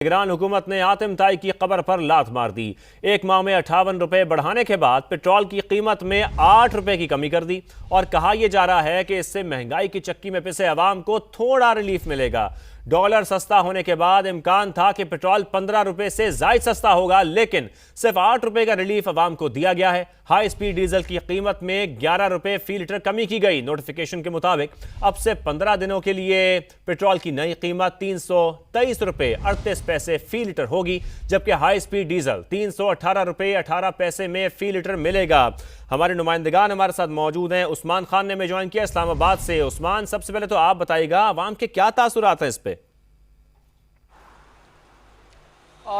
निगरान हुकूमत ने आतिम ताई की कब्र पर लात मार दी। एक माह में 58 रुपए बढ़ाने के बाद पेट्रोल की कीमत में 8 रुपए की कमी कर दी और कहा यह जा रहा है कि इससे महंगाई की चक्की में पिसे अवाम को थोड़ा रिलीफ मिलेगा। डॉलर सस्ता होने के बाद इम्कान था कि पेट्रोल 15 रुपए से ज्यादा सस्ता होगा, लेकिन सिर्फ 8 रुपए का रिलीफ अवाम को दिया गया है। हाई स्पीड डीजल की कीमत में 11 रुपए फी लीटर कमी की गई। नोटिफिकेशन के मुताबिक अब से 15 दिनों के लिए पेट्रोल की नई कीमत 323 रुपए 38 पैसे फी लीटर होगी, जबकि हाई स्पीड डीजल 318 रुपए 18 पैसे में फी लीटर मिलेगा। हमारे नुमाइंदगान हमारे साथ मौजूद हैं। उस्मान खान ने हमें ज्वाइन किया इस्लामाबाद से। उस्मान, सबसे पहले तो आप बताइएगा अवाम के क्या तासुरात हैं इस पे?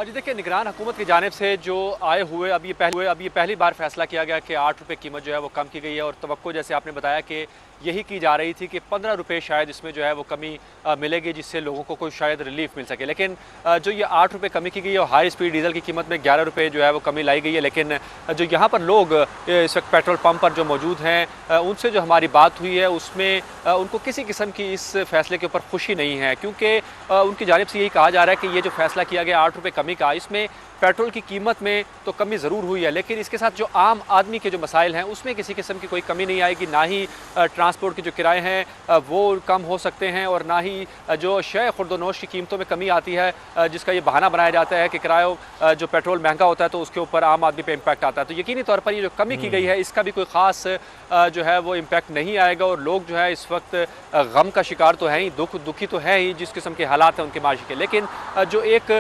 जी देखिए, निगरान हुकूमत की जानिब से जो आए हुए अब ये पहली बार फैसला किया गया कि 8 रुपये कीमत जो है वो कम की गई है और तवक्को जैसे आपने बताया कि यही की जा रही थी कि 15 रुपये शायद इसमें जो है वो कमी मिलेगी, जिससे लोगों को कोई शायद रिलीफ मिल सके। लेकिन जो ये 8 रुपये कमी की गई है और हाई स्पीड डीजल की कीमत में 11 रुपये जो है वो कमी लाई गई है। लेकिन जो यहाँ पर लोग इस वक्त पेट्रोल पंप पर जो मौजूद हैं उनसे जो हमारी बात हुई है उसमें उनको किसी किस्म की इस फैसले के ऊपर खुशी नहीं है, क्योंकि उनकी जानिब से यही कहा जा रहा है कि ये जो फैसला किया गया 8 रुपये कमी का, इसमें पेट्रोल की कीमत में तो कमी ज़रूर हुई है, लेकिन इसके साथ जो आम आदमी के जो मसाइल हैं उसमें किसी किस्म की कोई कमी नहीं आएगी। ना ही ट्रांसपोर्ट के जो किराए हैं वो कम हो सकते हैं और ना ही जो शय खुर्दोनोश की कीमतों में कमी आती है, जिसका ये बहाना बनाया जाता है कि किराया जो पेट्रोल महंगा होता है तो उसके ऊपर आम आदमी पे इम्पैक्ट आता है। तो यकीनी तौर पर ये जो कमी की गई है इसका भी कोई ख़ास जो है वो इम्पैक्ट नहीं आएगा और लोग जो है इस वक्त गम का शिकार तो है ही, दुखी तो है ही जिस किस्म के हालात हैं उनके माशी के। लेकिन जो एक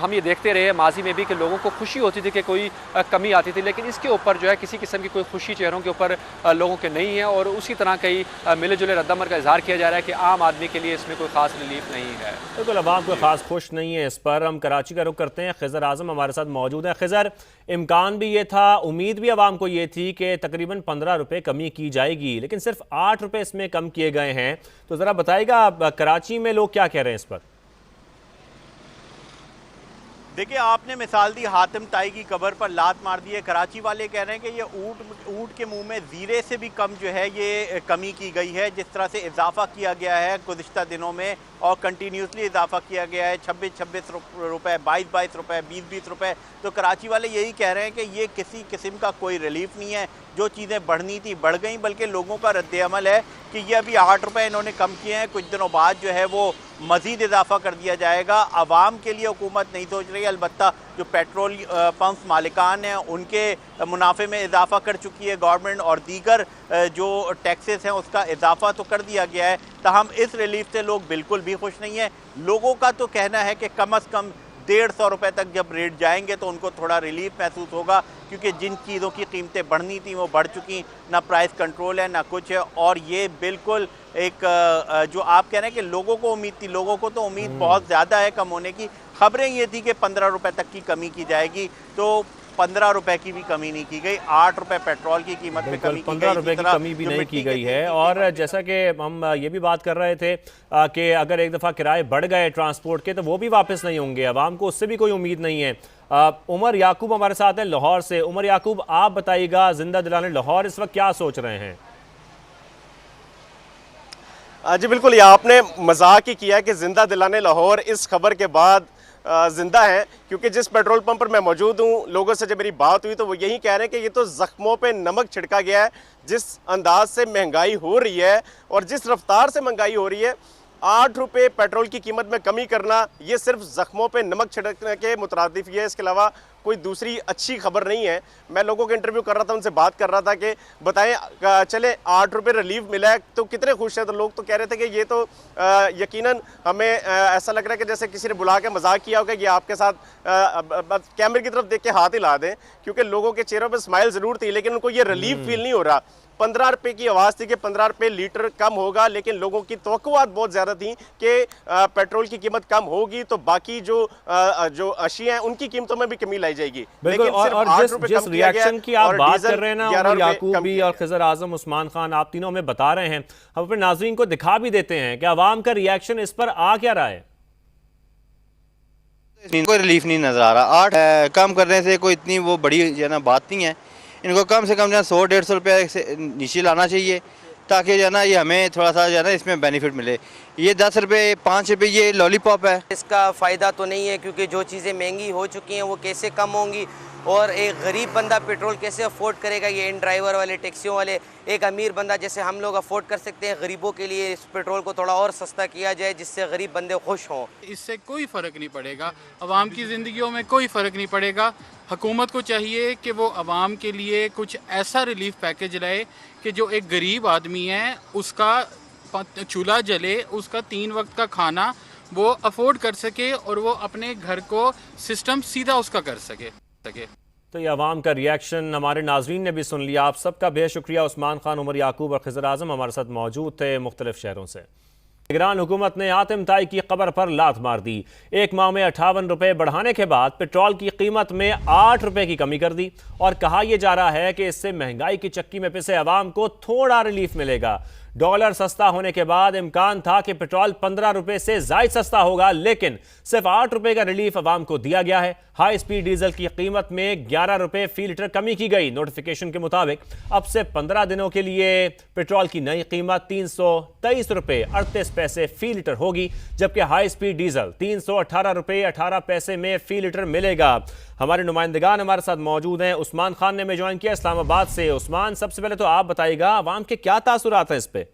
हम ये देखते रहे माजी में भी कि लोगों को खुशी होती थी कि कोई कमी आती थी, लेकिन इसके ऊपर जो है किसी किस्म की कोई खुशी चेहरों के ऊपर लोगों के नहीं है और उसी तरह कई मिले जुले रद्दमर का इजहार किया जा रहा है कि आम आदमी के लिए इसमें कोई खास रिलीफ नहीं है। बिल्कुल, अवाम कोई खास खुश नहीं है इस पर। हम कराची का रुख करते हैं। खिजर आजम हमारे साथ मौजूद है। खिजर, इम्कान भी ये था, उम्मीद भी अवाम को ये थी कि तकरीबन 15 रुपये कमी की जाएगी, लेकिन सिर्फ 8 रुपये इसमें कम किए गए हैं। तो ज़रा बताइएगा कराची में लोग क्या कह रहे हैं इस पर? देखिए, आपने मिसाल दी हातिम ताई की कब्र पर लात मार दी है। कराची वाले कह रहे हैं कि ये ऊँट के मुंह में ज़ीरे से भी कम जो है ये कमी की गई है। जिस तरह से इजाफा किया गया है गुज़िश्ता दिनों में और कंटिन्यूसली इजाफा किया गया है 26-26 रुपये, 22-22 रुपये, 20-20 रुपये, तो कराची वाले यही कह रहे हैं कि ये किसी किस्म का कोई रिलीफ नहीं है। जो चीज़ें बढ़नी थी बढ़ गई, बल्कि लोगों का रद्द-ए-अमल है कि ये अभी 8 रुपये इन्होंने कम किए हैं, कुछ दिनों बाद जो है वो मज़ीद इजाफा कर दिया जाएगा। आवाम के लिए हुकूमत नहीं सोच रही है, अलबत्ता जो पेट्रोल पंप मालिकान हैं उनके मुनाफे में इजाफा कर चुकी है गवर्नमेंट और दीगर जो टैक्सेस हैं उसका इजाफा तो कर दिया गया है। ताहम इस रिलीफ से लोग बिल्कुल भी खुश नहीं है। लोगों का तो कहना है कि कम अज़ कम 150 रुपये तक जब रेट जाएंगे तो उनको थोड़ा रिलीफ महसूस होगा, क्योंकि जिन चीज़ों की कीमतें बढ़नी थी वो बढ़ चुकी, ना प्राइस कंट्रोल है ना कुछ है। और ये बिल्कुल एक जो आप कह रहे हैं कि लोगों को उम्मीद थी, लोगों को तो उम्मीद बहुत ज़्यादा है कम होने की। खबरें ये थी कि 15 रुपये तक की कमी की जाएगी, तो 15 रुपए की भी कमी नहीं की गई। 8 रुपए पेट्रोल की कीमत में कमी की गई, 15 रुपए की कमी भी नहीं की गई है। और जैसा कि हम ये भी बात कर रहे थे कि अगर एक दफ़ा किराए बढ़ गए ट्रांसपोर्ट के तो वो भी वापस नहीं होंगे, अवाम को उससे भी कोई उम्मीद नहीं है। उमर याकूब हमारे साथ हैं लाहौर से। उमर याकूब, आप बताइएगा जिंदा दिलाने लाहौर इस वक्त क्या सोच रहे हैं? जी बिल्कुल, ये आपने मजाक ही किया कि जिंदा दिलाने लाहौर इस खबर के बाद जिंदा है, क्योंकि जिस पेट्रोल पंप पर मैं मौजूद हूँ लोगों से जब मेरी बात हुई तो वो यही कह रहे हैं कि ये तो ज़ख्मों पे नमक छिड़का गया है। जिस अंदाज से महंगाई हो रही है और जिस रफ्तार से महंगाई हो रही है, 8 रुपये पेट्रोल की कीमत में कमी करना ये सिर्फ ज़ख्मों पे नमक छिड़कने के मुतरादिफ ही है, इसके अलावा कोई दूसरी अच्छी खबर नहीं है। मैं लोगों के इंटरव्यू कर रहा था, उनसे बात कर रहा था कि बताएं चले 8 रुपये रिलीफ मिला है तो कितने खुश हैं, तो लोग तो कह रहे थे कि ये तो यकीनन हमें ऐसा लग रहा है कि जैसे किसी ने बुला के मजाक किया होगा कि आपके साथ कैमरे की तरफ देख के हाथ हिला दें, क्योंकि लोगों के चेहरों पर स्माइल ज़रूर थी लेकिन उनको ये रिलीफ फील नहीं हो रहा। 15 रुपये की आवाज़ थी कि 15 रुपये लीटर कम होगा, लेकिन लोगों की तवक्कुआत बहुत ज़्यादा थी कि पेट्रोल की कीमत कम होगी तो बाकी जो अशिया हैं उनकी कीमतों में भी कमी लाई जाएगी। लेकिन और जिस रिएक्शन की आप बात कर रहे हैं ना, उमर याकूब भी और खिजर आजम, उस्मान खान, आप तीनों में बता रहे हैं, हम अपने नाज़रीन को दिखा भी देते हैं कि अवाम का रिएक्शन इस पर आ क्या रहा है। कोई रिलीफ नहीं नजर आ रहा। 8 कम करने से कोई इतनी वो बड़ी जो ना बात नहीं है। इनको कम से कम जो 100-150 रुपये से नीचे लाना चाहिए ताकि जो है ना ये हमें थोड़ा सा जो है ना इसमें बेनिफिट मिले। ये 10 रुपये 5 रुपये ये लॉलीपॉप है। इसका फ़ायदा तो नहीं है, क्योंकि जो चीज़ें महंगी हो चुकी हैं वो कैसे कम होंगी, और एक गरीब बंदा पेट्रोल कैसे अफोर्ड करेगा। ये इन ड्राइवर वाले, टैक्सियों वाले, एक अमीर बंदा जैसे हम लोग अफोर्ड कर सकते हैं, गरीबों के लिए इस पेट्रोल को थोड़ा और सस्ता किया जाए जिससे गरीब बंदे खुश हों। इससे कोई फ़र्क नहीं पड़ेगा, आवाम की ज़िंदगियों में कोई फ़र्क नहीं पड़ेगा। हुकूमत को चाहिए कि वो आवाम के लिए कुछ ऐसा रिलीफ पैकेज लाए कि जो एक गरीब आदमी है उसका चूल्हा जले, उसका 3 वक्त का खाना वो अफोर्ड कर सके और वो अपने घर को सिस्टम सीधा उसका कर सके। तो ये अवाम का रिएक्शन हमारे नाजरीन ने भी सुन लिया। आप सबका बेहद शुक्रिया। उस्मान खान, उमर याकूब और खिज़र आज़म हमारे साथ मौजूद थे मुख्तलिफ शहरों से। निगरान हुकूमत ने हातिम ताई की खबर पर लात मार दी। एक माह में 58 रुपए बढ़ाने के बाद पेट्रोल की कीमत में 8 रुपए की कमी कर दी और कहा यह जा रहा है कि इससे महंगाई की चक्की में पिसे अवाम को थोड़ा रिलीफ मिलेगा। डॉलर सस्ता होने के बाद इम्कान था कि पेट्रोल 15 रुपए से ज्यादा सस्ता होगा, लेकिन सिर्फ 8 रुपए का रिलीफ अवाम को दिया गया है। हाई स्पीड डीजल की कीमत में 11 रुपए फी लीटर कमी की गई। नोटिफिकेशन के मुताबिक अब से 15 दिनों के लिए पेट्रोल की नई कीमत 323 रुपए 38 पैसे फी लीटर होगी, जबकि हाई स्पीड डीजल 318 रुपए 18 पैसे में फी लीटर मिलेगा। हमारे नुमाइंदगान हमारे साथ मौजूद हैं। उस्मान खान ने हमें ज्वाइन किया इस्लामाबाद से। उस्मान, सबसे पहले तो आप बताइएगा अवाम के क्या तासुरात हैं इस पे?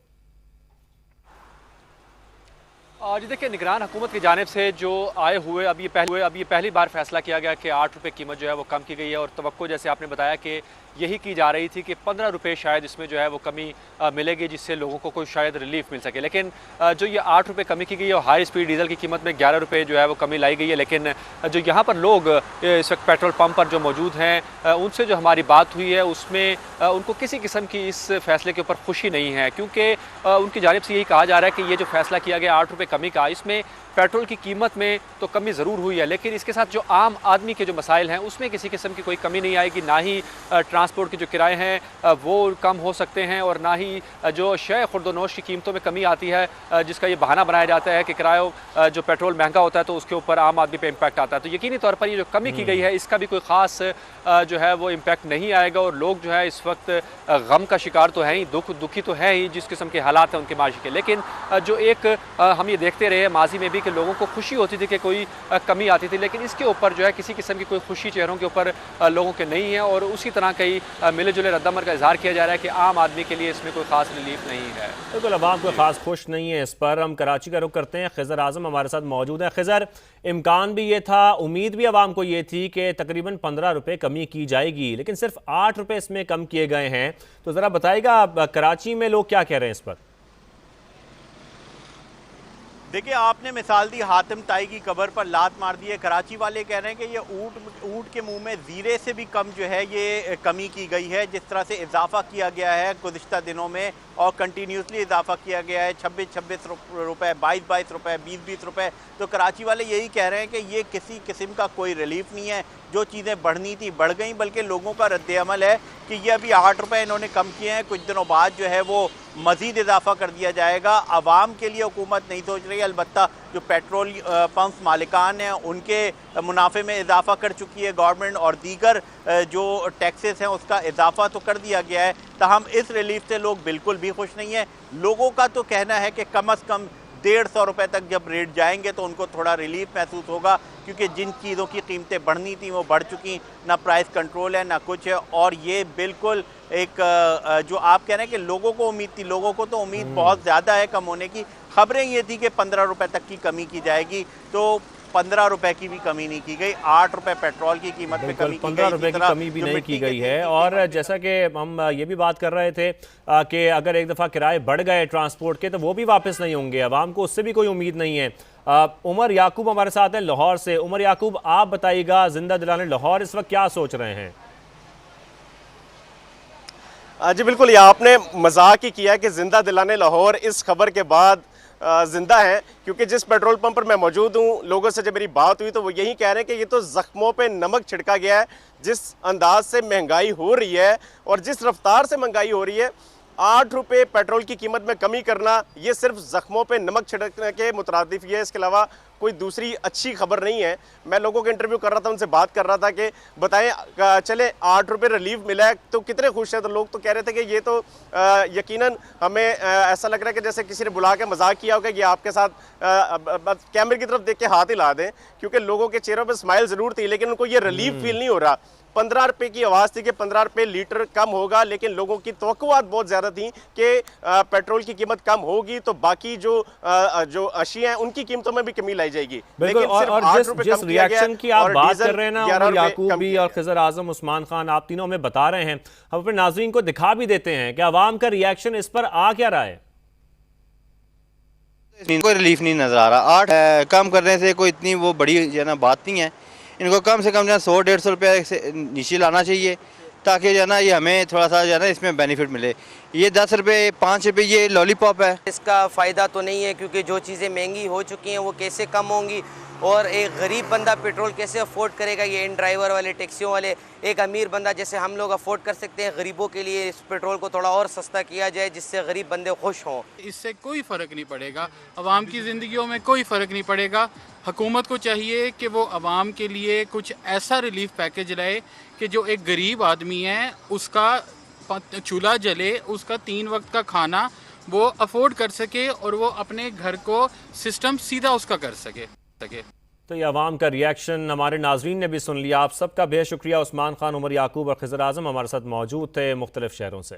जी देखिए, निगरान हुकूमत की जानिब से जो आए हुए अब ये पहली बार फैसला किया गया कि 8 रुपये कीमत जो है वो कम की गई है, और तवक्को जैसे आपने बताया कि यही की जा रही थी कि 15 रुपये शायद इसमें जो है वो कमी मिलेगी, जिससे लोगों को कोई शायद रिलीफ मिल सके। लेकिन जो ये 8 रुपये कमी की गई है और हाई स्पीड डीजल की कीमत में 11 रुपये जो है वो कमी लाई गई है। लेकिन जो यहाँ पर लोग इस वक्त पेट्रोल पंप पर जो मौजूद हैं उनसे जो हमारी बात हुई है उसमें उनको किसी किस्म की इस फैसले के ऊपर खुशी नहीं है, क्योंकि उनकी जानिब से यही कहा जा रहा है कि ये जो फैसला किया गया 8 रुपये कमी का, इसमें पेट्रोल की कीमत में तो कमी ज़रूर हुई है, लेकिन इसके साथ जो आम आदमी के जो मसाइल हैं उसमें किसी किस्म की कोई कमी नहीं आएगी। ना ही ट्रांसपोर्ट के जो किराए हैं वो कम हो सकते हैं, और ना ही जो शय खुर्दोनोश की कीमतों में कमी आती है जिसका ये बहाना बनाया जाता है कि किराया जो पेट्रोल महंगा होता है तो उसके ऊपर आम आदमी पे इम्पैक्ट आता है। तो यकीनी तौर पर ये जो कमी की गई है इसका भी कोई ख़ास जो है वो इम्पैक्ट नहीं आएगा, और लोग जो है इस वक्त गम का शिकार तो है ही, दुखी तो है ही जिस किस्म के हालात हैं उनके माशी के। लेकिन जो एक हम ये देखते रहे माजी में भी कि लोगों को खुशी होती थी कि कोई कमी आती थी, लेकिन इसके ऊपर जो है किसी किस्म की कोई खुशी चेहरों के ऊपर लोगों के नहीं है, और उसी तरह कई मिले जुले रद्दमर का इजहार किया जा रहा है कि आम आदमी के लिए इसमें कोई खास रिलीफ नहीं है। बिल्कुल, अवाम कोई खास खुश नहीं है इस पर। हम कराची का रुख करते हैं। खिज़र आज़म हमारे साथ मौजूद है। खिज़र, इम्कान भी ये था, उम्मीद भी अवाम को ये थी कि तकरीबन 15 रुपये कमी की जाएगी, लेकिन सिर्फ 8 रुपये इसमें कम किए गए हैं। तो ज़रा बताइएगा कराची में लोग क्या कह रहे हैं इस पर? देखिए, आपने मिसाल दी हातिम ताई की कबर पर लात मार दी है। कराची वाले कह रहे हैं कि ये ऊँट के मुंह में ज़ीरे से भी कम जो है ये कमी की गई है। जिस तरह से इजाफा किया गया है गुज़िश्ता दिनों में और कंटिन्यूसली इजाफा किया गया है 26-26 रुपये, 22-22 रुपये, 20-20 रुपये, तो कराची वाले यही कह रहे हैं कि ये किसी किस्म का कोई रिलीफ नहीं है। जो चीज़ें बढ़नी थी बढ़ गई, बल्कि लोगों का रद्द-ए-अमल है कि ये अभी 8 रुपये इन्होंने कम किए हैं, कुछ दिनों बाद जो है वो मज़ीद इजाफा कर दिया जाएगा। आवाम के लिए हुकूमत नहीं सोच रही है, अलबत्ता जो पेट्रोल पंप मालिकान हैं उनके मुनाफे में इजाफा कर चुकी है गवर्नमेंट, और दीगर जो टैक्सेस हैं उसका इजाफा तो कर दिया गया है। ताहम इस रिलीफ से लोग बिल्कुल भी खुश नहीं है। लोगों का तो कहना है कि कम अज़ कम 150 रुपये तक जब रेट जाएंगे तो उनको थोड़ा रिलीफ महसूस होगा, क्योंकि जिन चीज़ों की कीमतें बढ़नी थी वो बढ़ चुकी, ना प्राइस कंट्रोल है ना कुछ है। और ये बिल्कुल एक जो आप कह रहे हैं कि लोगों को उम्मीद थी, लोगों को तो उम्मीद बहुत ज़्यादा है कम होने की। खबरें ये थी कि 15 रुपये तक की कमी की जाएगी, तो 15 रुपए की भी कमी नहीं की गई। 8 रुपए पेट्रोल की कीमत में कमी की गई, 15 रुपए की कमी भी नहीं की गई है। और जैसा कि हम ये भी बात कर रहे थे कि अगर एक दफ़ा किराए बढ़ गए ट्रांसपोर्ट के तो वो भी वापस नहीं होंगे, अवाम को उससे भी कोई उम्मीद नहीं है। उमर याकूब हमारे साथ हैं लाहौर से। उमर याकूब, आप बताइएगा जिंदा दिलाने लाहौर इस वक्त क्या सोच रहे हैं? जी बिल्कुल, ये आपने मजाक ही किया कि जिंदा दिलाने लाहौर इस खबर के बाद जिंदा है, क्योंकि जिस पेट्रोल पंप पर मैं मौजूद हूँ लोगों से जब मेरी बात हुई तो वो यही कह रहे हैं कि ये तो जख्मों पे नमक छिड़का गया है। जिस अंदाज से महंगाई हो रही है और जिस रफ्तार से महंगाई हो रही है, 8 रुपये पेट्रोल की कीमत में कमी करना ये सिर्फ जख्मों पे नमक छिड़कने के मुतरादिफ ही है, इसके अलावा कोई दूसरी अच्छी खबर नहीं है। मैं लोगों के इंटरव्यू कर रहा था, उनसे बात कर रहा था कि बताएं चले 8 रुपये रिलीफ मिला है तो कितने खुश हैं। तो लोग तो कह रहे थे कि ये तो यकीनन हमें ऐसा लग रहा है कि जैसे किसी ने बुला के मजाक किया होगा कि आपके साथ कैमरे की तरफ देख के हाथ हिला दें, क्योंकि लोगों के चेहरों पर स्माइल ज़रूर थी लेकिन उनको ये रिलीफ फील नहीं हो रहा। 15 रुपये की आवाज़ थी कि 15 रुपये लीटर कम होगा, लेकिन लोगों की तवक्कुआत बहुत ज़्यादा थी कि पेट्रोल की कीमत कम होगी तो बाकी जो अशिया हैं उनकी कीमतों में भी कमी लाई जाएगी। बिल्कुल। और जिस रिएक्शन की आप बात कर रहे हैं ना, उमर याकूब भी और खिज़र आजम, उस्मान खान, आप तीनों में बता रहे हैं, हम अपने नाज़रीन को दिखा भी देते हैं कि अवाम का रिएक्शन इस पर आ क्या रहा है। कोई रिलीफ नहीं नज़र आ रहा। 8 कम करने से कोई इतनी वो बड़ी जो है ना बात नहीं है। इनको कम से कम जो है 100-150 रुपये से नीचे लाना चाहिए ताकि जो है ना ये हमें थोड़ा सा जो है ना इसमें बेनिफिट मिले। ये 10 रुपये 5 रुपये ये लॉलीपॉप है। इसका फ़ायदा तो नहीं है क्योंकि जो चीज़ें महंगी हो चुकी हैं वो कैसे कम होंगी और एक गरीब बंदा पेट्रोल कैसे अफोर्ड करेगा। ये इन ड्राइवर वाले, टैक्सियों वाले, एक अमीर बंदा जैसे हम लोग अफोर्ड कर सकते हैं। गरीबों के लिए इस पेट्रोल को थोड़ा और सस्ता किया जाए जिससे गरीब बंदे खुश हों। इससे कोई फ़र्क नहीं पड़ेगा, अवाम की ज़िंदगियों में कोई फ़र्क नहीं पड़ेगा। हुकूमत को चाहिए कि वो अवाम के लिए कुछ ऐसा रिलीफ पैकेज लाए कि जो एक गरीब आदमी है उसका चूल्हा जले, उसका 3 वक्त का खाना वो अफोर्ड कर सके और वो अपने घर को सिस्टम सीधा उसका कर सके। तो ये अवाम का रिएक्शन हमारे नाजरीन ने भी सुन लिया। आप सबका बेहद शुक्रिया। उस्मान खान, उमर याकूब और खिज़र आज़म हमारे साथ मौजूद थे मुख्तलिफ शहरों से।